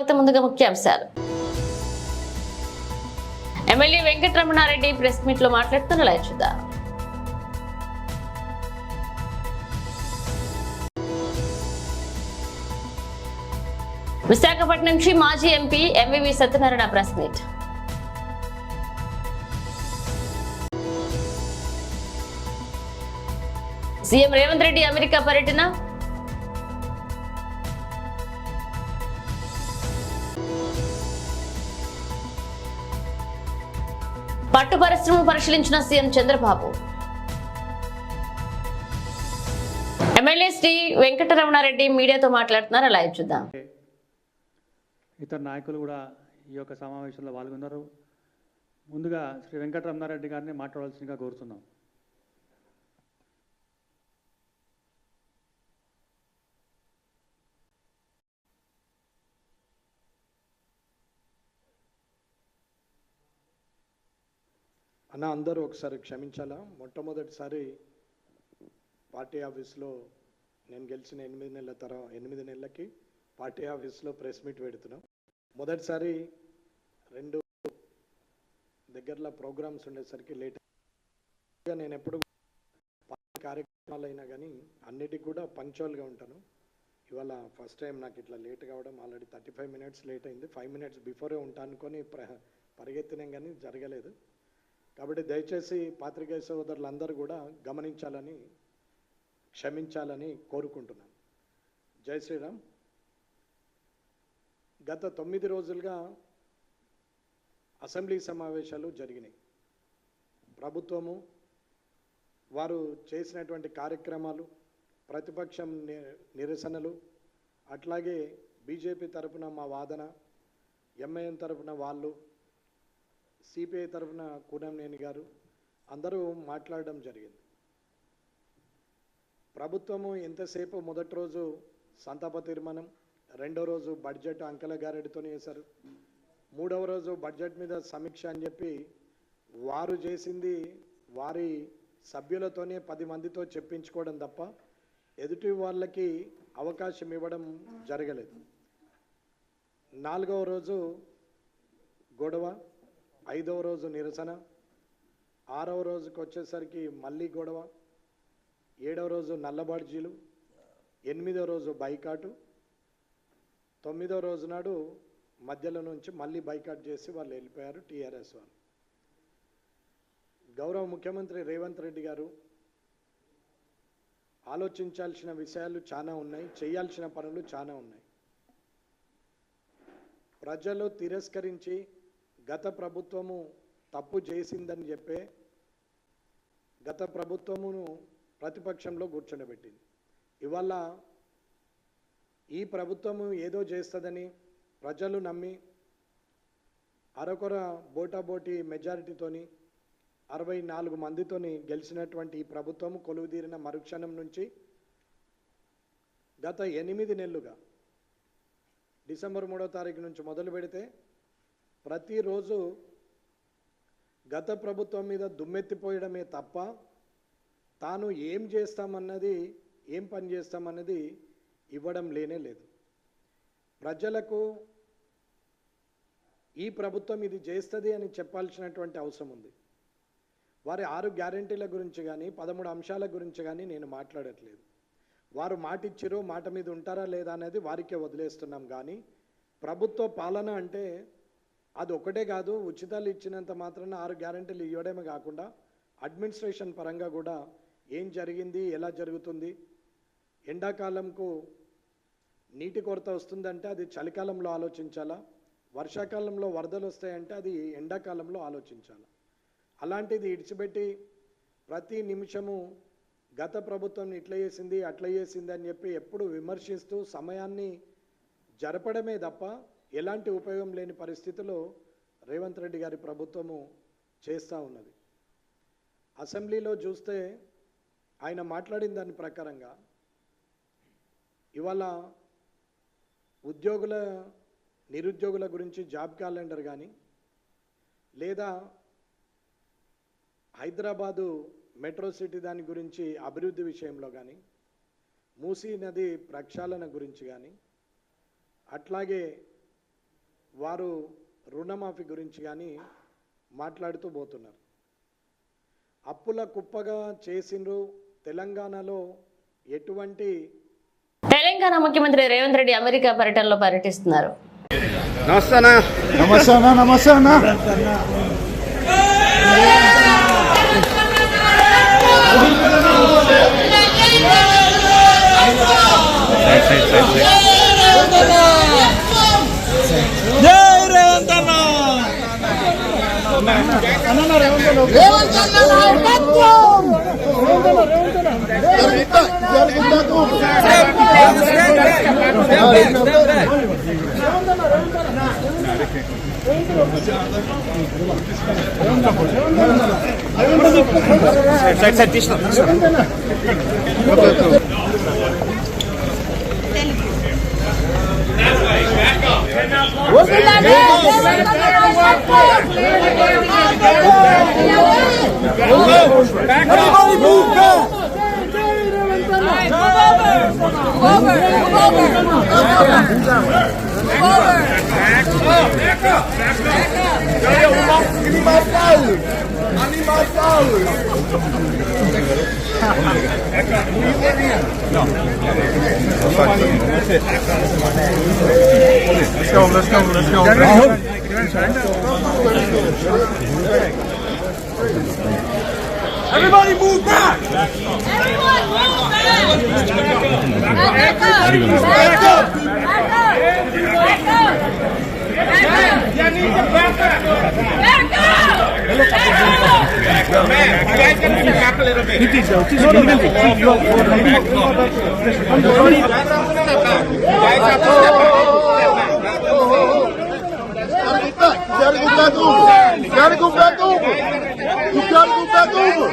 స్వాగతం. ముందుగా ముఖ్యాంశాలు. ఎమ్మెల్యే వెంకటరమణారెడ్డి ప్రెస్ మీట్ లో మాట్లాడుతున్న లైవ్ చూద్దాం. విశాఖపట్నం నుంచి మాజీ MP MVV Satyanarayana press meet. CM Revanth Reddy America పర్యటన. పట్టు పరిశ్రమను పరిశీలించిన సీఎం చంద్రబాబు. ఎమ్మెల్యే శ్రీ వెంకటరమణారెడ్డి మీడియాతో మాట్లాడుతున్నారు. లైవ్ చూద్దాం. ఇతర నాయకులు కూడా ఈ యొక్క సమావేశంలో పాల్గొన్నారు. ముందుగా శ్రీ వెంకటరమణారెడ్డి గారిని మాట్లాడాల్సిందిగా కోరుతున్నాం. అన్న, అందరూ ఒకసారి క్షమించాలా. మొట్టమొదటిసారి పార్టీ ఆఫీస్లో నేను గెలిచిన 8 నెలలకి పార్టీ ఆఫీస్లో ప్రెస్ మీట్ పెడుతున్నాం. మొదటిసారి 2 దగ్గరలో ప్రోగ్రామ్స్ ఉండేసరికి లేట్. నేను ఎప్పుడు పార్టీ కార్యక్రమాలు అయినా కానీ అన్నిటికి కూడా పంక్చువల్గా ఉంటాను. ఇవాళ ఫస్ట్ టైం నాకు ఇట్లా లేట్ కావడం. ఆల్రెడీ 35 మినిట్స్ లేట్ అయింది. 5 మినిట్స్ బిఫోరే ఉంటాను అనుకొని పరిగెత్తినాం కానీ జరగలేదు. కాబట్టి దయచేసి పాత్రికేయ సోదరులందరూ కూడా గమనించాలని, క్షమించాలని కోరుకుంటున్నాను. జై శ్రీరామ్. గత 9 రోజులుగా అసెంబ్లీ సమావేశాలు జరిగినాయి. ప్రభుత్వము వారు చేసినటువంటి కార్యక్రమాలు, ప్రతిపక్షం నిరసనలు, అట్లాగే బీజేపీ తరఫున మా వాదన, ఎంఐఎం తరఫున వాళ్ళు, సిపిఐ తరఫున కూనంనేని గారు అందరూ మాట్లాడడం జరిగింది. ప్రభుత్వము ఎంతసేపు మొదటి రోజు సంతాప తీర్మానం, రెండో రోజు బడ్జెట్ అంకెల గారెడితోనే చేశారు, మూడవ రోజు బడ్జెట్ మీద సమీక్ష అని చెప్పి వారు చేసింది వారి సభ్యులతోనే 10 మందితో చెప్పించుకోవడం తప్ప ఎదుటి వాళ్ళకి అవకాశం ఇవ్వడం జరగలేదు. 4వ రోజు గొడవ, 5వ రోజు నిరసన, 6వ రోజుకి వచ్చేసరికి మళ్ళీ గొడవ, 7వ రోజు నల్లబాడ్జీలు, 8వ రోజు బైకాటు, 9వ రోజు నాడు మధ్యలో నుంచి మళ్ళీ బైకాట్ చేసి వాళ్ళు వెళ్ళిపోయారు టీఆర్ఎస్ వాళ్ళు. గౌరవ ముఖ్యమంత్రి రేవంత్ రెడ్డి గారు ఆలోచించాల్సిన విషయాలు చాలా ఉన్నాయి, చేయాల్సిన పనులు చాలా ఉన్నాయి. ప్రజలు తిరస్కరించి గత ప్రభుత్వము తప్పు చేసిందని చెప్పే గత ప్రభుత్వమును ప్రతిపక్షంలో కూర్చోబెట్టింది. ఇవాళ ఈ ప్రభుత్వము ఏదో చేస్తుందని ప్రజలు నమ్మి అరకొర బోటాబోటీ మెజారిటీతోని 64 మందితోని గెలిచినటువంటి ఈ ప్రభుత్వము కొలువుదీరిన మరుక్షణం నుంచి గత 8 నెలలుగా డిసెంబర్ 3వ తారీఖు నుంచి మొదలు పెడితే ప్రతిరోజు గత ప్రభుత్వం మీద దుమ్మెత్తిపోయడమే తప్ప తాను ఏం చేస్తామన్నది, ఏం పని చేస్తామన్నది ఇవ్వడం లేనే లేదు. ప్రజలకు ఈ ప్రభుత్వం ఇది చేస్తుంది అని చెప్పాల్సినటువంటి అవసరం ఉంది. వారి 6 గ్యారెంటీల గురించి కానీ 13 అంశాల గురించి కానీ నేను మాట్లాడట్లేదు. వారు మాట ఇచ్చిరో మాట మీద ఉంటారా లేదా అనేది వారికే వదిలేస్తున్నాం. కానీ ప్రభుత్వ పాలన అంటే అది ఒకటే కాదు, ఉచితాలు ఇచ్చినంత మాత్రాన 6 గ్యారెంటీలు ఇవ్వడమే కాకుండా అడ్మినిస్ట్రేషన్ పరంగా కూడా ఏం జరిగింది, ఎలా జరుగుతుంది, ఎండాకాలంకు నీటి కొరత వస్తుందంటే అది చలికాలంలో ఆలోచించాలా, వర్షాకాలంలో వరదలు వస్తాయంటే అది ఎండాకాలంలో ఆలోచించాలా. అలాంటిది ఇడిచిపెట్టి ప్రతి నిమిషము గత ప్రభుత్వం ఇట్లా చేసింది అట్లా చేసింది అని చెప్పి ఎప్పుడు విమర్శిస్తూ సమయాన్ని జరపడమే తప్ప ఎలాంటి ఉపయోగం లేని పరిస్థితిలో రేవంత్ రెడ్డి గారి ప్రభుత్వము చేస్తూ ఉన్నది. అసెంబ్లీలో చూస్తే ఆయన మాట్లాడిన దాని ప్రకారంగా ఇవాళ నిరుద్యోగుల గురించి జాబ్ క్యాలెండర్ కానీ, లేదా హైదరాబాదు మెట్రో సిటీ దాని గురించి అభివృద్ధి విషయంలో కానీ, మూసీ నది ప్రక్షాళన గురించి కానీ, అట్లాగే వారు రుణమాఫీ గురించి కానీ మాట్లాడుతూ పోతున్నారు. అప్పుల కుప్పగా చేసిండ్రు. తెలంగాణలో ఎటువంటి తెలంగాణ ముఖ్యమంత్రి రేవంత్ రెడ్డి అమెరికా పర్యటనలో పర్యటిస్తున్నారు. Everybody move back! Everyone move back! Back up! Back up! Back up! You need to back up! Back up! Back up, man. You guys gotta step back a little bit. Gotta go back over. You gotta go back over.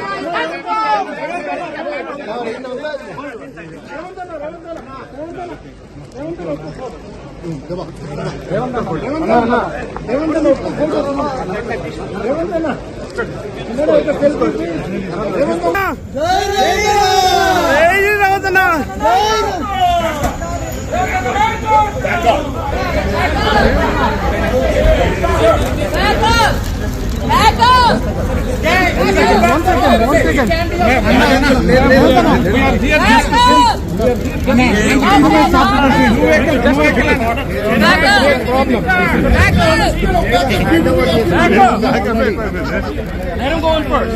Let him go in first.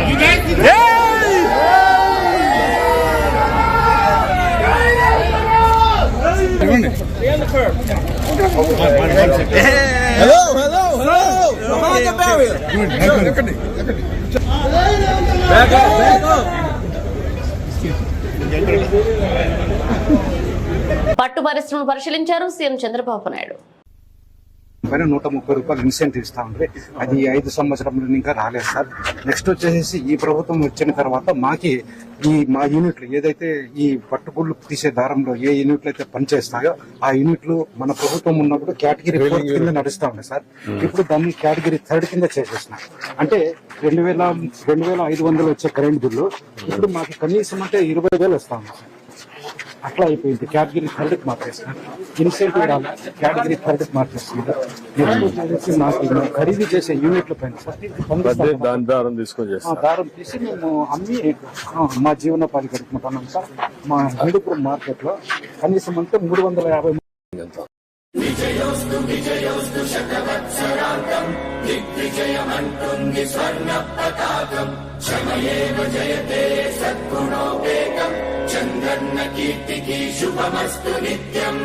You guys need to... Stay on the curb. Hello. Behind the barrier. Back up. పట్టు పరిశ్రమను పరిశీలించారు CM Chandrababu Naidu. పైన 130 రూపాయలు incentive ఇస్తా ఉంటే అది 5 సంవత్సరంలో ఇంకా రాలేదు సార్. నెక్స్ట్ వచ్చేసి ఈ ప్రభుత్వం వచ్చిన తర్వాత మా యూనిట్లు ఏదైతే ఈ పట్టుపుళ్ళు తీసే దారంలో ఏ యూనిట్లు అయితే పనిచేస్తాయో ఆ యూనిట్లు మన ప్రభుత్వం ఉన్నప్పుడు కేటగిరీ 4 కింద నడుస్తా ఉన్నాయి సార్. ఇప్పుడు దాన్ని కేటగిరీ 3 కింద చేసేసినాం. అంటే 2500 వచ్చే కరెంట్ బిల్లు ఇప్పుడు మాకు కనీసం అంటే 20,000 వస్తా ఉంది. అట్లా అయిపోయింది. కేటగిరీ 3కి మార్చేస్తున్నారు. ఇన్సెంటివ్ కేటగిరీ 3కి మార్చేస్తున్నారు. నాకు ఖరీదు చేసే యూనిట్ల పైన దారం తీసుకొని దారం తీసి మేము అమ్మి మా జీవనోపాధి గడుపుకుంటున్నాం సార్. మా హిందూపురం మార్కెట్ లో కనీసం అంటే 350 చంద్రన్న కీర్తికి శుభమస్తు నిత్యం.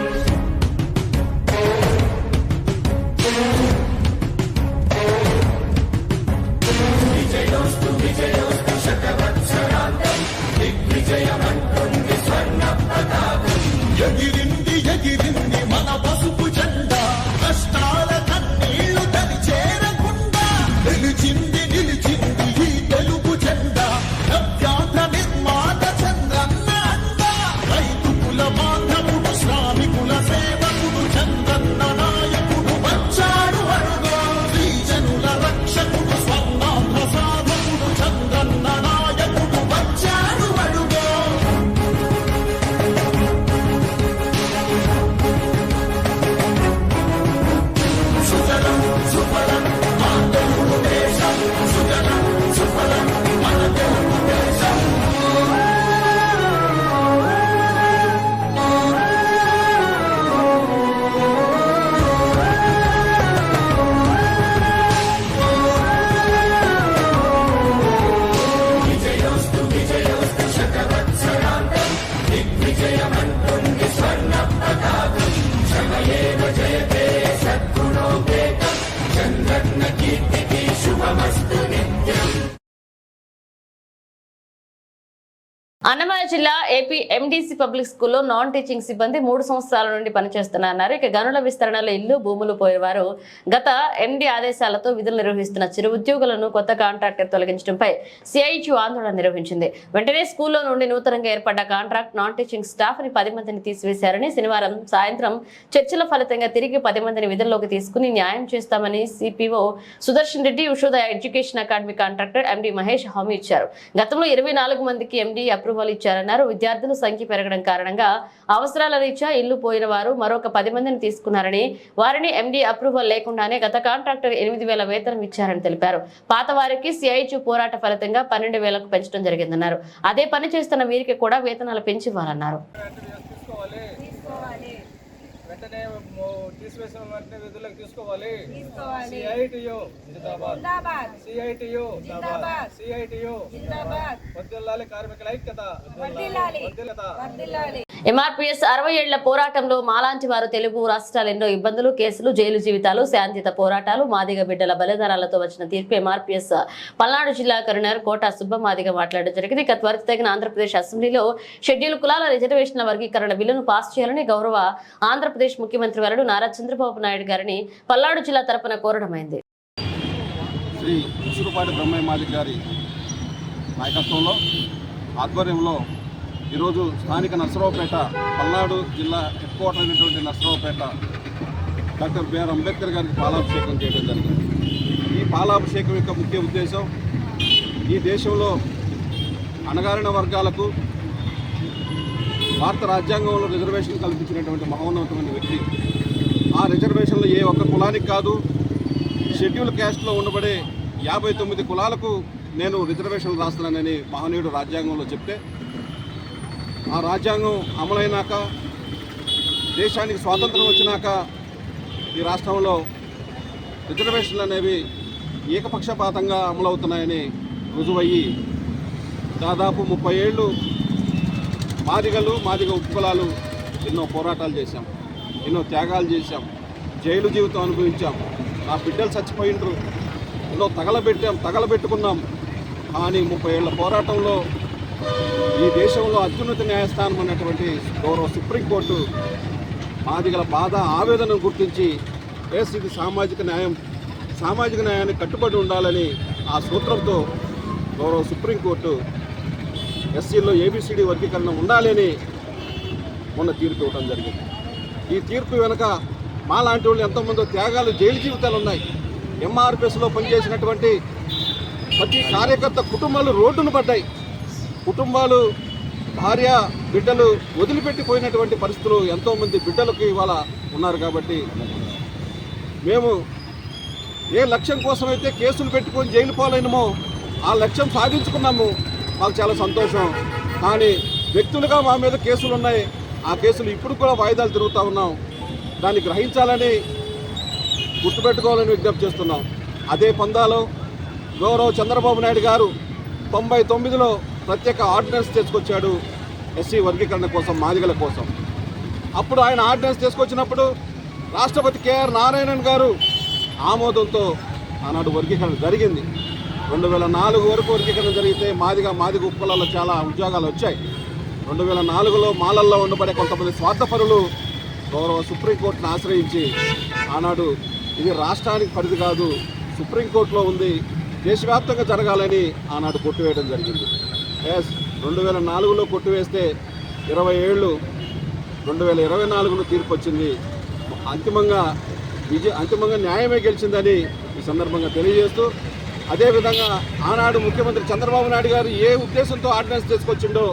విజయోస్తు శతవత్సరాంతం దిగ్విజయమంటుంది స్వర్ణ పతాకం. ఎగిరింది మన పసుపు జెండా, కష్టాల కన్నీళ్లు తని చేరకుండా నిలిచింది ఈ తెలుగు జెండా. నవ్యాంధ్ర నిర్మాత చంద్రన్న అండ, రైతు కుల బాంధవుడు శ్రామికుల సేవకుడు చంద్రన్న నాయకుడు వచ్చాడు అన్నమయ్య జిల్లా ఏపీ ఎండీసీ పబ్లిక్ స్కూల్లో నాన్ టీచింగ్ సిబ్బంది 3 సంవత్సరాల నుండి పనిచేస్తున్నారు. ఇక గనుల విస్తరణలో ఇల్లు భూములు పోయేవారు గత ఎండీ ఆదేశాలతో విధులు నిర్వహిస్తున్న చిరు ఉద్యోగులను కొత్త కాంట్రాక్టర్ తొలగించడంపై సిఐటియు ఆందోళన నిర్వహించింది. వెంటనే స్కూల్లో నుండి నూతనంగా ఏర్పడ్డ కాంట్రాక్ట్ నాన్ టీచింగ్ స్టాఫ్ ని 10 మందిని తీసివేశారని, శనివారం సాయంత్రం చర్చల ఫలితంగా తిరిగి 10 మందిని విధుల్లోకి తీసుకుని న్యాయం చేస్తామని CPO Sudarshan Reddy, Ushodaya education academy contractor MD Mahesh హామీ ఇచ్చారు. గతంలో 24 మందికి ఎండీ అప్రూవల్ ఇచ్చారన్నారు. విద్యార్థుల సంఖ్య పెరగడం కారణంగా అవసరాల రీత్యా ఇల్లు పోయిన వారు మరొక 10 మందిని తీసుకున్నారని, వారిని ఎండీ అప్రూవల్ లేకుండానే గత కాంట్రాక్టర్ 8,000 వేతనం ఇచ్చారని తెలిపారు. పాత వారికి సిఐటియు పోరాట ఫలితంగా 12,000కు పెంచడం జరిగిందన్నారు. అదే పని చేస్తున్న వీరికి కూడా వేతనాలు పెంచివ్వాలన్నారు. వెంటనే తీసివేసిన వెంటనే విధులకు తీసుకోవాలి. సిఐటియు జిందాబాద్, సిఐటియు జిందాబాద్, సిఐటియు జిందాబాద్. వర్ధిల్లాలి కార్మికుల ఐక్యత, వర్ధిల్లాలి. ఎంఆర్పీఎస్ 60 ఏళ్ల పోరాటంలో మాలాంటి వారు తెలుగు రాష్ట్రాలు ఎన్నో ఇబ్బందులు, కేసులు, జైలు జీవితాలు, శాంతియుత పోరాటాలు, మాదిగ బిడ్డల బలిదానాలతో వచ్చిన తీర్పు ఎంఆర్పీఎస్ పల్నాడు జిల్లా కరీంనగర్ కోట సుబ్బమాదిగ మాట్లాడడం జరిగింది. ఇక త్వరితగిన ఆంధ్రప్రదేశ్ అసెంబ్లీలో షెడ్యూల్ కులాల రిజర్వేషన్ల వర్గీకరణ బిల్లును పాస్ చేయాలని గౌరవ ఆంధ్రప్రదేశ్ ముఖ్యమంత్రి వర్యుడు నారా చంద్రబాబు నాయుడు గారిని పల్నాడు జిల్లా తరపున కోరడమైంది. శ్రీ ఉసురుపాటి బ్రహ్మయ్య మాదిగ గారి నాయకత్వంలో ఆధ్వర్యంలో ఈరోజు స్థానిక నర్సరావుపేట పల్నాడు జిల్లా హెడ్ క్వార్టర్ అయినటువంటి నర్సరావుపేట డాక్టర్ బిఆర్ అంబేద్కర్ గారికి పాలాభిషేకం చేయడం జరిగింది. ఈ పాలాభిషేకం యొక్క ముఖ్య ఉద్దేశం ఈ దేశంలో అణగారిన వర్గాలకు భారత రాజ్యాంగంలో రిజర్వేషన్ కల్పించినటువంటి మహోన్నతమైన వ్యక్తి. ఆ రిజర్వేషన్లు ఏ ఒక్క కులానికి కాదు, షెడ్యూల్ క్యాస్ట్లో ఉండబడే 59 కులాలకు నేను రిజర్వేషన్లు రాస్తున్నానని మహనీయుడు రాజ్యాంగంలో చెప్తే, ఆ రాజ్యాంగం అమలైనాక దేశానికి స్వాతంత్రం వచ్చినాక ఈ రాష్ట్రంలో రిజర్వేషన్లు అనేవి ఏకపక్షపాతంగా అమలవుతున్నాయని రుజువయ్యి దాదాపు 30 ఏళ్ళు మాదిగ ఉపకులాలు ఎన్నో పోరాటాలు చేశాం, ఎన్నో త్యాగాలు చేశాం, జైలు జీవితం అనుభవించాం, నా బిడ్డలు చచ్చిపోయినరు, ఎన్నో తగలబెట్టుకున్నాం. కానీ 30 ఏళ్ల పోరాటంలో ఈ దేశంలో అత్యున్నత న్యాయస్థానం అన్నటువంటి గౌరవ సుప్రీంకోర్టు మాదిగల బాధ ఆవేదనను గుర్తించి ఇది సామాజిక న్యాయానికి కట్టుబడి ఉండాలని ఆ సూత్రంతో గౌరవ సుప్రీంకోర్టు ఎస్సీల్లో ఏబిసిడి వర్గీకరణ ఉండాలని మొన్న తీర్పు ఇవ్వడం జరిగింది. ఈ తీర్పు వెనుక మా లాంటి వాళ్ళు ఎంతోమంది త్యాగాలు, జైలు జీవితాలు ఉన్నాయి. ఎంఆర్పిఎస్లో పనిచేసినటువంటి ప్రతి కార్యకర్త కుటుంబాలు రోడ్డును పడ్డాయి. కుటుంబాలు, భార్య, బిడ్డలు వదిలిపెట్టిపోయినటువంటి పరిస్థితులు ఎంతోమంది బిడ్డలకు ఇవాళ ఉన్నారు. కాబట్టి మేము ఏ లక్ష్యం కోసమైతే కేసులు పెట్టుకొని జైలు పాలైనమో ఆ లక్ష్యం సాధించుకున్నాము. మాకు చాలా సంతోషం. కానీ వ్యక్తులుగా మా మీద కేసులు ఉన్నాయి. ఆ కేసులు ఇప్పుడు కూడా వాయిదాలు తిరుగుతూ ఉన్నాం. దాన్ని గ్రహించాలని, గుర్తుపెట్టుకోవాలని విజ్ఞప్తి చేస్తున్నాం. అదే పందాలో గౌరవ చంద్రబాబు నాయుడు గారు 99లో ప్రత్యేక ఆర్డినెన్స్ తీసుకొచ్చాడు ఎస్సీ వర్గీకరణ కోసం, మాదిగల కోసం. అప్పుడు ఆయన ఆర్డినెన్స్ తీసుకొచ్చినప్పుడు రాష్ట్రపతి కేఆర్ నారాయణన్ గారు ఆమోదంతో ఆనాడు వర్గీకరణ జరిగింది. 2004 వరకు వర్గీకరణ జరిగితే మాదిగ ఉపకులాల్లో చాలా ఉద్యోగాలు వచ్చాయి. 2004లో మాలల్లో ఉండబడే కొంతమంది స్వార్థపరులు గౌరవ సుప్రీంకోర్టును ఆశ్రయించి ఆనాడు ఇది రాష్ట్రానికి పరిధి కాదు, సుప్రీంకోర్టులో ఉంది, దేశవ్యాప్తంగా జరగాలని ఆనాడు కొట్టివేయడం జరిగింది. 2004లో కొట్టివేస్తే 20 ఏళ్ళు 2024లో తీర్పు వచ్చింది. అంతిమంగా న్యాయమే గెలిచిందని ఈ సందర్భంగా తెలియజేస్తూ, అదేవిధంగా ఆనాడు ముఖ్యమంత్రి చంద్రబాబు నాయుడు గారు ఏ ఉద్దేశంతో ఆర్డినెన్స్ తీసుకొచ్చిండో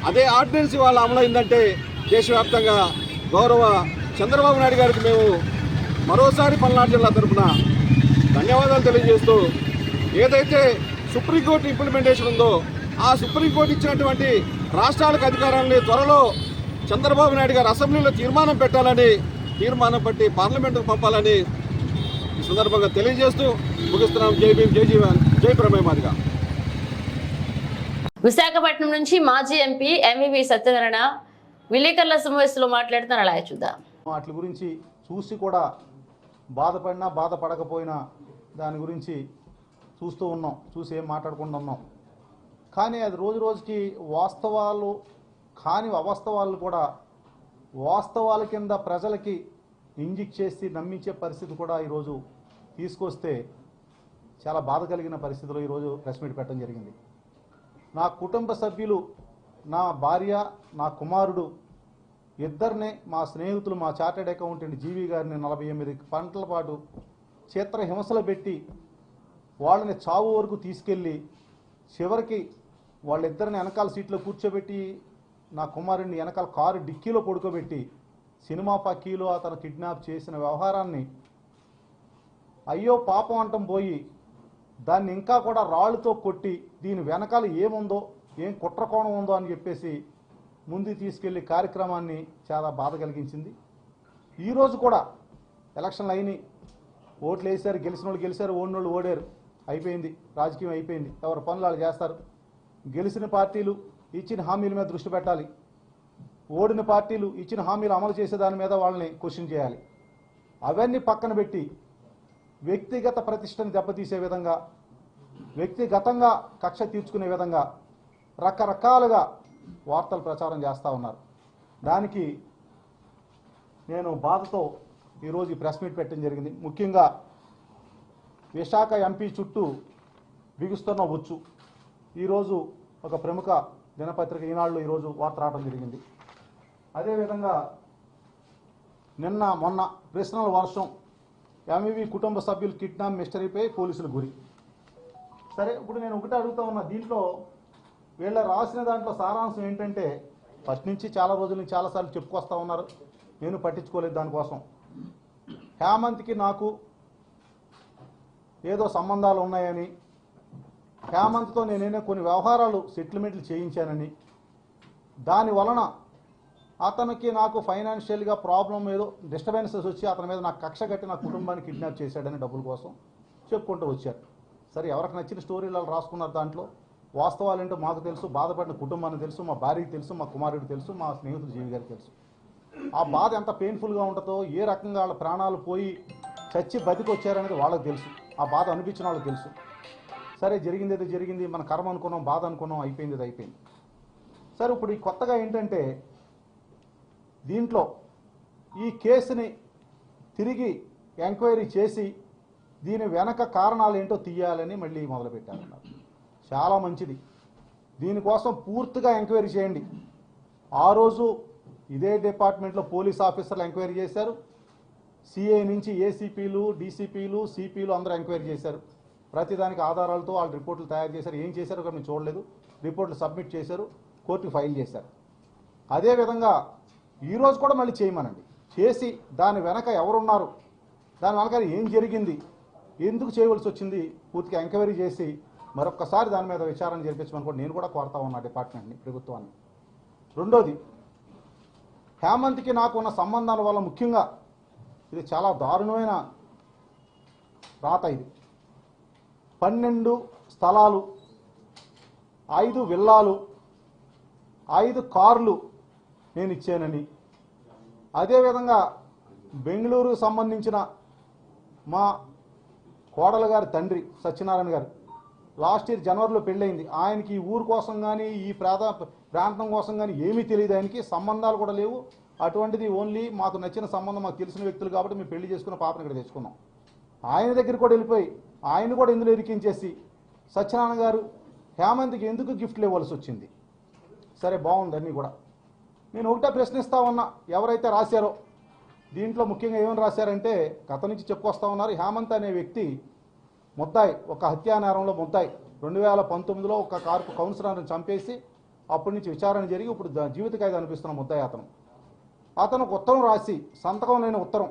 అదే ఆర్డినెన్స్ ఇవాళ అమలైందంటే దేశవ్యాప్తంగా గౌరవ చంద్రబాబు నాయుడు గారికి మేము మరోసారి పల్నాడు జిల్లా తరఫున ధన్యవాదాలు తెలియజేస్తూ, ఏదైతే సుప్రీంకోర్టు ఇంప్లిమెంటేషన్ ఉందో ఆ సుప్రీంకోర్టు ఇచ్చినటువంటి రాష్ట్రాలకు అధికారాలని త్వరలో చంద్రబాబు నాయుడు గారు అసెంబ్లీలో తీర్మానం పెట్టాలని, తీర్మానం బట్టి పార్లమెంటుకు పంపాలని ఈ సందర్భంగా తెలియజేస్తూ ముగిస్తున్నాం. జై భీమ్, జై జీవన్, జై బ్రహ్మయ్య మాదిగ. విశాఖపట్నం నుంచి మాజీ ఎంపీ ఎంవివి సత్యనారాయణ విలేకరుల సమావేశంలో మాట్లాడుతున్నారు. అలా చూద్దాం. వాటి గురించి చూసి కూడా బాధపడినా బాధపడకపోయినా దాని గురించి చూస్తూ ఉన్నాం, చూసి ఏం మాట్లాడకుండా ఉన్నాం. కానీ అది రోజు రోజుకి వాస్తవాలు కాని అవాస్తవాలు కూడా వాస్తవాల కింద ప్రజలకి ఇంజెక్ట్ చేసి నమ్మించే పరిస్థితి కూడా ఈరోజు తీసుకొస్తే చాలా బాధ కలిగిన పరిస్థితిలో ఈరోజు ప్రెస్ మీట్ పెట్టడం జరిగింది. నా కుటుంబ సభ్యులు, నా భార్య, నా కుమారుడు ఇద్దరినే మా స్నేహితులు, మా చార్టెడ్ అకౌంటెంట్ జీవి గారిని 48 గంటల పాటు చిత్రహింసలు పెట్టి వాళ్ళని చావు వరకు తీసుకెళ్ళి చివరికి వాళ్ళిద్దరిని వెనకాల సీట్లో కూర్చోబెట్టి నా కుమారుడిని వెనకాల కారు డిక్కీలో పడుకోబెట్టి సినిమా పక్కీలో అతను కిడ్నాప్ చేసిన వ్యవహారాన్ని అయ్యో పాపం అంటం పోయి దాన్ని ఇంకా కూడా రాళ్ళతో కొట్టి దీని వెనకాల ఏముందో, ఏం కుట్రకోణం ఉందో అని చెప్పేసి ముందుకు తీసుకెళ్లి కార్యక్రమాన్ని చాలా బాధ కలిగించింది. ఈరోజు కూడా ఎలక్షన్లు అయినాయి, ఓట్లు వేశారు, గెలిచిన వాళ్ళు గెలిచారు, ఓడినోళ్ళు ఓడారు, అయిపోయింది, రాజకీయం అయిపోయింది, ఎవరి పనులు వాళ్ళు చేస్తారు. గెలిచిన పార్టీలు ఇచ్చిన హామీల మీద దృష్టి పెట్టాలి, ఓడిన పార్టీలు ఇచ్చిన హామీలు అమలు చేసే దాని మీద వాళ్ళని క్వశ్చన్ చేయాలి. అవన్నీ పక్కన పెట్టి వ్యక్తిగత ప్రతిష్టను దెబ్బతీసే విధంగా, వ్యక్తిగతంగా కక్ష తీర్చుకునే విధంగా రకరకాలుగా వార్తలు ప్రచారం చేస్తూ ఉన్నారు. దానికి నేను బాధతో ఈరోజు ఈ ప్రెస్ మీట్ పెట్టడం జరిగింది. ముఖ్యంగా విశాఖ ఎంపీ చుట్టూ బిగుస్తున్న వచ్చు. ఈరోజు ఒక ప్రముఖ దినపత్రిక ఈనాడులో ఈరోజు వార్త రావడం జరిగింది. అదేవిధంగా నిన్న మొన్న ప్రశ్నల వర్షం, ఎంఈవి కుటుంబ సభ్యులు కిడ్నాప్ మిస్టరీపై పోలీసులు గురి. సరే, ఇప్పుడు నేను ఒకటి అడుగుతా ఉన్నా, దీంట్లో వీళ్ళ రాసిన దాంట్లో సారాంశం ఏంటంటే, ఫస్ట్ నుంచి చాలా రోజుల నుంచి చాలాసార్లు చెప్పుకొస్తా ఉన్నారు, నేను పట్టించుకోలేదు దానికోసం. హేమంత్కి నాకు ఏదో సంబంధాలు ఉన్నాయని, హేమంత్తో నేనే కొన్ని వ్యవహారాలు సెటిల్మెంట్లు చేయించానని, దాని వలన అతనికి నాకు ఫైనాన్షియల్గా ప్రాబ్లం ఏదో డిస్టర్బెన్సెస్ వచ్చి అతని మీద నాకు కక్ష కట్టి నా కుటుంబాన్ని కిడ్నాప్ చేశాడని డబ్బుల కోసం చెప్పుకుంటూ వచ్చారు. సరే, ఎవరికి నచ్చిన స్టోరీలు రాసుకున్నారు. దాంట్లో వాస్తవాలు ఏంటో మాకు తెలుసు, బాధపడిన కుటుంబానికి తెలుసు, మా భార్యకి తెలుసు, మా కుమారుడికి తెలుసు, మా స్నేహితుడు జీవి గారికి తెలుసు. ఆ బాధ ఎంత పెయిన్ఫుల్గా ఉంటుందో, ఏ రకంగా వాళ్ళ ప్రాణాలు పోయి చచ్చి బతికి వచ్చారనేది వాళ్ళకి తెలుసు, ఆ బాధ అనిపించిన వాళ్ళకి తెలుసు. సరే, జరిగింది ఏదో జరిగింది, మన కర్మ అనుకున్నాం, బాధ అనుకున్నాం, అయిపోయింది అది అయిపోయింది. సరే, ఇప్పుడు ఈ కొత్తగా ఏంటంటే, దీంట్లో ఈ కేసుని తిరిగి ఎంక్వైరీ చేసి దీని వెనక కారణాలు ఏంటో తీయాలని మళ్ళీ మొదలుపెట్టారన్నారు. చాలా మంచిది, దీనికోసం పూర్తిగా ఎంక్వైరీ చేయండి. ఆ రోజు ఇదే డిపార్ట్మెంట్లో పోలీస్ ఆఫీసర్లు ఎంక్వైరీ చేశారు, సిఐ నుంచి ఏసీపీలు, డీసీపీలు, సిపిలు అందరూ ఎంక్వైరీ చేశారు. ప్రతిదానికి ఆధారాలతో వాళ్ళు రిపోర్టులు తయారు చేశారు. ఏం చేశారో మేము చూడలేదు, రిపోర్టులు సబ్మిట్ చేశారు, కోర్టుకు ఫైల్ చేశారు. అదేవిధంగా ఈరోజు కూడా మళ్ళీ చేయమనండి, చేసి దాని వెనక ఎవరున్నారు, దాని వెనక ఏం జరిగింది, ఎందుకు చేయవలసి వచ్చింది, పూర్తిగా ఎంక్వైరీ చేసి మరొక్కసారి దాని మీద విచారణ జరిపించమని కూడా నేను కూడా కోరుతా ఉన్నా డిపార్ట్మెంట్ని, ప్రభుత్వాన్ని. రెండోది, హేమంత్కి నాకు ఉన్న సంబంధాల వల్ల ముఖ్యంగా ఇది చాలా దారుణమైన రాత. ఇది 12 స్థలాలు, 5 విల్లాలు, 5 కార్లు నేను ఇచ్చానని, అదేవిధంగా బెంగళూరుకు సంబంధించిన మా కోడల గారి తండ్రి సత్యనారాయణ గారు లాస్ట్ ఇయర్ జనవరిలో పెళ్ళయింది. ఆయనకి ఈ ఊరు కోసం కానీ ఈ ప్రాంతం కోసం కానీ ఏమీ తెలియదు, ఆయనకి సంబంధాలు కూడా లేవు. అటువంటిది ఓన్లీ మాకు నచ్చిన సంబంధం, మాకు తెలిసిన వ్యక్తులు కాబట్టి మేము పెళ్లి చేసుకున్న పాపను ఇక్కడ తెచ్చుకున్నాం. ఆయన దగ్గర కూడా వెళ్ళిపోయి ఆయన కూడా ఇందులో ఇరికించేసి సత్యనారాయణ గారు హేమంత్కి ఎందుకు గిఫ్ట్లు ఇవ్వాల్సి వచ్చింది. సరే, బాగుంది అన్నీ కూడా. నేను ఒకటే ప్రశ్నిస్తా ఉన్నా, ఎవరైతే రాశారో దీంట్లో ముఖ్యంగా ఏమని రాశారంటే, గత నుంచి చెప్పుకొస్తా ఉన్నారు, హేమంత్ అనే వ్యక్తి ముద్దాయి, ఒక హత్యా నేరంలో ముద్దాయి. 2019లో ఒక కార్పు కౌన్సిలర్ని చంపేసి అప్పటి నుంచి విచారణ జరిగి ఇప్పుడు జీవిత ఖైదు అనిపిస్తున్న ముద్దాయి అతను ఉత్తరం రాసి, సంతకం లేని ఉత్తరం,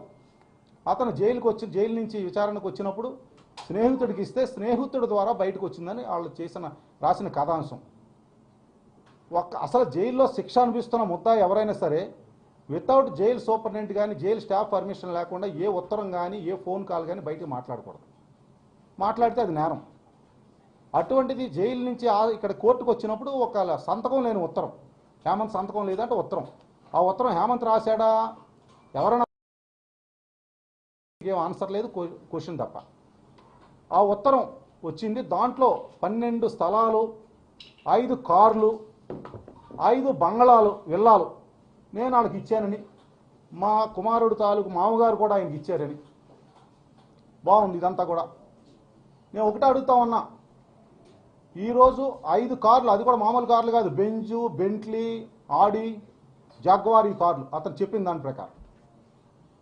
అతను జైలు నుంచి విచారణకు వచ్చినప్పుడు స్నేహితుడికి ఇస్తే స్నేహితుడి ద్వారా బయటకు వచ్చిందని వాళ్ళు రాసిన కథాంశం. అసలు జైల్లో శిక్ష అనిపిస్తున్న ముద్దాయి ఎవరైనా సరే వితౌట్ జైలు సూపరింటెండెంట్ కానీ జైలు స్టాఫ్ పర్మిషన్ లేకుండా ఏ ఉత్తరం కానీ ఏ ఫోన్ కాల్ కానీ బయటకు మాట్లాడకూడదు. మాట్లాడితే అది నేరం. అటువంటిది జైలు నుంచి ఇక్కడ కోర్టుకు వచ్చినప్పుడు ఒక సంతకం లేని ఉత్తరం, హేమంత్ సంతకం లేదంటే ఉత్తరం, ఆ ఉత్తరం హేమంత్ రాశాడా ఎవరైనా ఏం ఆన్సర్ లేదు, క్వశ్చన్ తప్ప. ఆ ఉత్తరం వచ్చింది, దాంట్లో 12 స్థలాలు 5 కార్లు, 5 బంగళాలు, విల్లాలు నేను వాళ్ళకి ఇచ్చానని, మా కుమారుడు తాలూకు మామగారు కూడా ఆయనకి ఇచ్చారని. బాగుంది ఇదంతా కూడా. నేను ఒకటే అడుగుతా ఉన్నా, ఈరోజు 5 కార్లు, అది కూడా మామూలు కార్లు కాదు, బెంజు, బెంట్లీ, ఆడి, జాగ్వార్ ఈ కార్లు అతను చెప్పిన దాని ప్రకారం.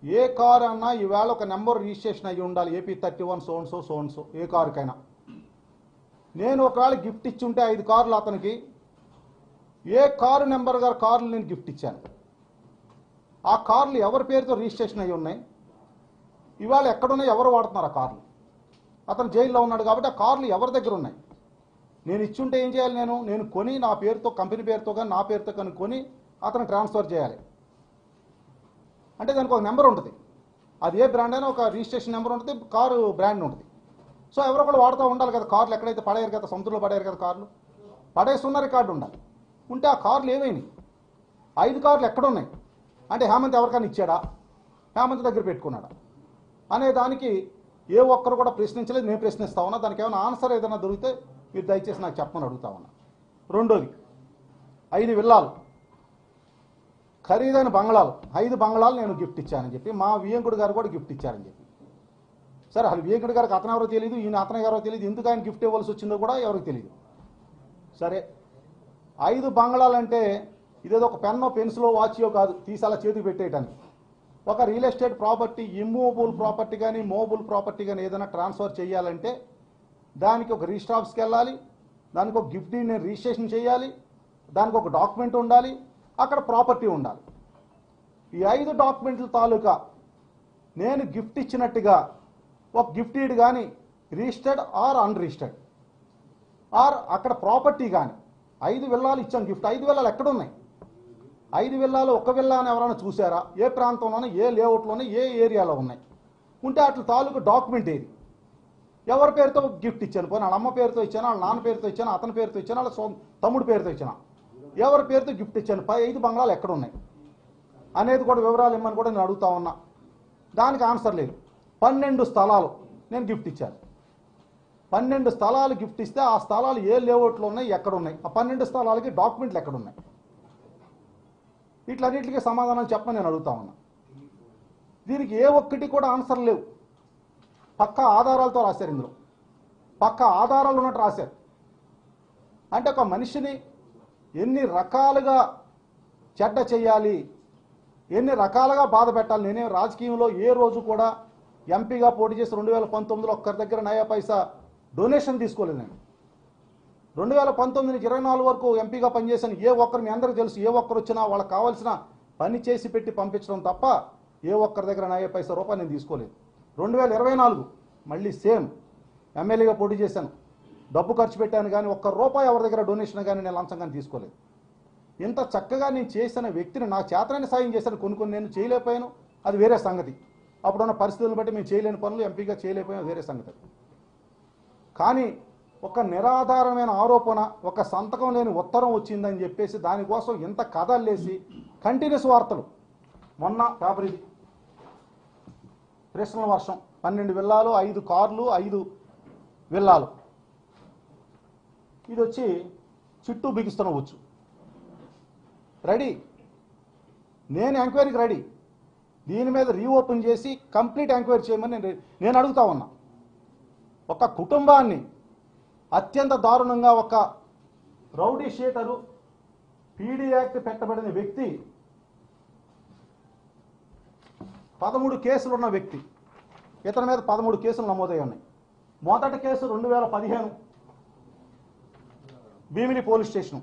ఏ కారు అన్నా ఈవేళ ఒక నెంబర్ రిజిస్ట్రేషన్ అయ్యి ఉండాలి, AP 31 సో ఏ కారుకైనా. నేను ఒకవేళ గిఫ్ట్ ఇచ్చి ఉంటే 5 కార్లు అతనికి, ఏ కారు నెంబర్ గారు కార్లు నేను గిఫ్ట్ ఇచ్చాను, ఆ కార్లు ఎవరి పేరుతో రిజిస్ట్రేషన్ అయ్యి ఉన్నాయి, ఇవాళ ఎక్కడున్నాయి, ఎవరు వాడుతున్నారు ఆ కార్లు. అతను జైల్లో ఉన్నాడు కాబట్టి ఆ కార్లు ఎవరి దగ్గర ఉన్నాయి. నేను ఇచ్చుంటే ఏం చేయాలి, నేను కొని నా పేరుతో, కంపెనీ పేరుతో కానీ నా పేరుతో కానీ కొని అతను ట్రాన్స్ఫర్ చేయాలి. అంటే దానికి ఒక నెంబర్ ఉంటుంది, అది ఏ బ్రాండ్ అయినా ఒక రిజిస్ట్రేషన్ నెంబర్ ఉంటుంది, కారు బ్రాండ్ ఉంటుంది. సో ఎవరో కూడా వాడుతూ ఉండాలి కదా. కార్లు ఎక్కడైతే పడేయారు కదా, సొంతలో పడేయారు కదా కార్లు, పడేస్తున్న రికార్డు ఉండాలి. ఉంటే ఆ కార్లు ఏమైనాయి, 5 కార్లు ఎక్కడున్నాయి అంటే హేమంత్ ఎవరికైనా ఇచ్చాడా, హేమంత్ దగ్గర పెట్టుకున్నాడా అనే దానికి ఏ ఒక్కరు కూడా ప్రశ్నించలేదు. నేను ప్రశ్నిస్తా ఉన్నా, దానికి ఏమైనా ఆన్సర్ ఏదైనా దొరికితే మీరు దయచేసి నాకు చెప్పమని అడుగుతా ఉన్నా. రెండోది, 5 విల్లాలు, ఖరీదైన బంగళాలు, 5 బంగళాలు నేను గిఫ్ట్ ఇచ్చానని చెప్పి మా వియంకుడు గారు కూడా గిఫ్ట్ ఇచ్చారని చెప్పి. సరే, అసలు వియంకుడు గారికి అతను ఎవరో తెలియదు, ఈయన అతను ఎవరో తెలియదు, ఎందుకు ఆయన గిఫ్ట్ ఇవ్వాల్సి వచ్చిందో కూడా ఎవరికి తెలియదు. సరే, 5 బంగళాలు అంటే ఇదేదో ఒక పెన్నో పెన్సిలో వాచో కాదు తీసి అలా చేతికి పెట్టేయటానికి. ఒక real estate property, immovable property కానీ మూవబుల్ ప్రాపర్టీ కానీ ఏదైనా ట్రాన్స్ఫర్ చేయాలంటే దానికి ఒక రిజిస్టర్ ఆఫీస్కి వెళ్ళాలి, దానికి ఒక గిఫ్ట్ నేను రిజిస్ట్రేషన్ చేయాలి, దానికి ఒక డాక్యుమెంట్ ఉండాలి, అక్కడ ప్రాపర్టీ ఉండాలి. ఈ 5 డాక్యుమెంట్ల తాలూకా నేను గిఫ్ట్ ఇచ్చినట్టుగా ఒక గిఫ్ట్ ఈడ్ కానీ రిజిస్టర్డ్ ఆర్ అన్రిజిస్టర్డ్ ఆర్ అక్కడ ప్రాపర్టీ కానీ 5 విల్లాలు ఇచ్చాను గిఫ్ట్. 5 విల్లాలు ఎక్కడున్నాయి, 5 విల్లాలు ఒక విల్లా అని ఎవరైనా చూసారా, ఏ ప్రాంతంలోనే, ఏ లేఅవుట్లోనే, ఏ ఏరియాలో ఉన్నాయి, ఉంటే అట్ల తాలూకు డాక్యుమెంట్ ఏది, ఎవరి పేరుతో గిఫ్ట్ ఇచ్చాను, పోనీ వాళ్ళ అమ్మ పేరుతో ఇచ్చాను, వాళ్ళ నాన్న పేరుతో ఇచ్చాను, అతని పేరుతో ఇచ్చాను, వాళ్ళ తమ్ముడు పేరుతో ఇచ్చాను, ఎవరి పేరుతో గిఫ్ట్ ఇచ్చాను, 5 బంగ్లాలు ఎక్కడున్నాయి అనేది కూడా వివరాలు ఇమ్మని కూడా నేను అడుగుతా ఉన్నా. దానికి ఆన్సర్ లేదు. 12 స్థలాలు నేను గిఫ్ట్ ఇచ్చాను. 12 స్థలాలు గిఫ్ట్ ఇస్తే ఆ స్థలాలు ఏ లేఅవుట్లో ఉన్నాయి, ఎక్కడున్నాయి, ఆ 12 స్థలాలకి డాక్యుమెంట్లు ఎక్కడున్నాయి, వీటిలన్నింటికి సమాధానాలు చెప్పమని నేను అడుగుతా ఉన్నా. దీనికి ఏ ఒక్కటి కూడా ఆన్సర్ లేవు. పక్కా ఆధారాలతో రాశారు, ఇందులో పక్కా ఆధారాలు ఉన్నట్టు రాశారు. అంటే ఒక మనిషిని ఎన్ని రకాలుగా చెడ్డ చేయాలి, ఎన్ని రకాలుగా బాధ పెట్టాలి. నేనే రాజకీయంలో ఏ రోజు కూడా ఎంపీగా పోటీ చేసి 2019లో ఒక్కరి దగ్గర నయా పైసా డొనేషన్ తీసుకోలేదు. నేను 2019 నుంచి 24 వరకు ఎంపీగా పనిచేశాను. ఏ ఒక్కరు, మీ అందరికీ తెలుసు, ఏ ఒక్కరు వచ్చినా వాళ్ళకి కావాల్సిన పని చేసి పెట్టి పంపించడం తప్ప ఏ ఒక్కరి దగ్గర నయా పైసా రూపాయి నేను తీసుకోలేదు. 2024 మళ్ళీ సేమ్ ఎమ్మెల్యేగా పోటీ చేశాను, డబ్బు ఖర్చు పెట్టాను, కానీ ఒక్క రూపాయి ఎవరి దగ్గర డొనేషన్ కానీ నేను లంచం కానీ తీసుకోలేదు. ఇంత చక్కగా నేను చేసిన వ్యక్తిని నా చేతనైన సాయం చేశాను. కొన్ని నేను చేయలేకపోయాను, అది వేరే సంగతి. అప్పుడున్న పరిస్థితులను బట్టి మేము చేయలేని పనులు ఎంపీగా చేయలేకపోయాను, వేరే సంగతి. కానీ ఒక నిరాధారమైన ఆరోపణ, ఒక సంతకం లేని ఉత్తరం వచ్చిందని చెప్పేసి దానికోసం ఇంత కథల్లేసి కంటిన్యూస్ వార్తలు. మొన్న పేపర్ ఇది, ప్రశ్నల వర్షం, 12 విల్లాలు, 5 కార్లు, 5 విల్లాలు. ఇది వచ్చి చుట్టూ బిగిస్తున్న వచ్చు. రెడీ, నేను ఎంక్వైరీకి రెడీ. దీని మీద రీఓపెన్ చేసి కంప్లీట్ ఎంక్వైరీ చేయమని నేను అడుగుతా ఉన్నా. ఒక కుటుంబాన్ని అత్యంత దారుణంగా ఒక రౌడీ షీటరు, పీడీ యాక్ట్ పెట్టబడిన వ్యక్తి, 13 కేసులు ఉన్న వ్యక్తి, ఇతని మీద 13 కేసులు నమోదై ఉన్నాయి. మొదటి కేసు 2015 భీమిలి పోలీస్ స్టేషను,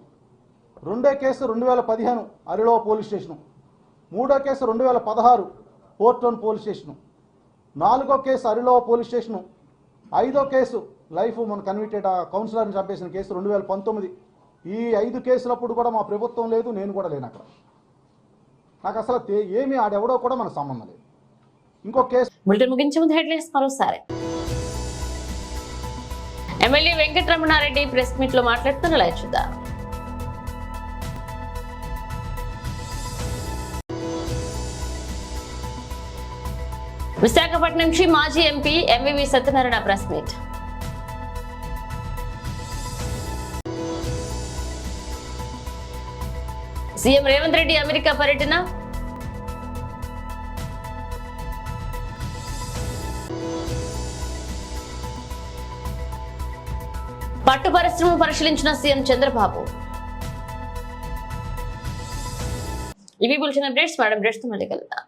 రెండో కేసు 2015 అరిలో పోలీస్ స్టేషను, మూడో case 2016 port town police station, 4వ కేసు అరిలో పోలీస్ స్టేషను, 5వ కేసు లైఫ్ మన కన్విక్టెడ్ కౌన్సిలర్ని చంపేసిన కేసు 2019. ఈ 5 కేసులప్పుడు కూడా మా ప్రభుత్వం లేదు, నేను కూడా లేను అక్కడ. నాకు అసలు ఏమీ ఆడెవడో కూడా మనకు సంబంధం లేదు. ఇంకో కేసు. బులెటిన్ ముగించే ముందు హెడ్లైన్స్ మరోసారి. ఎమ్మెల్యే వెంకటరమణారెడ్డి ప్రెస్ మీట్ లో మాట్లాడుతున్న లైవ్ చూద్దాం. విశాఖపట్నం నుంచి మాజీ MP MVV Satyanarayana press meet. CM Revanth Reddy America పర్యటన. పట్టు పరిశ్రమను పరిశీలించిన సీఎం చంద్రబాబు. ఇవి బులెటిన్ అప్డేట్స్. మేడం అప్డేట్స్ తో మళ్ళీ కలుద్దాం.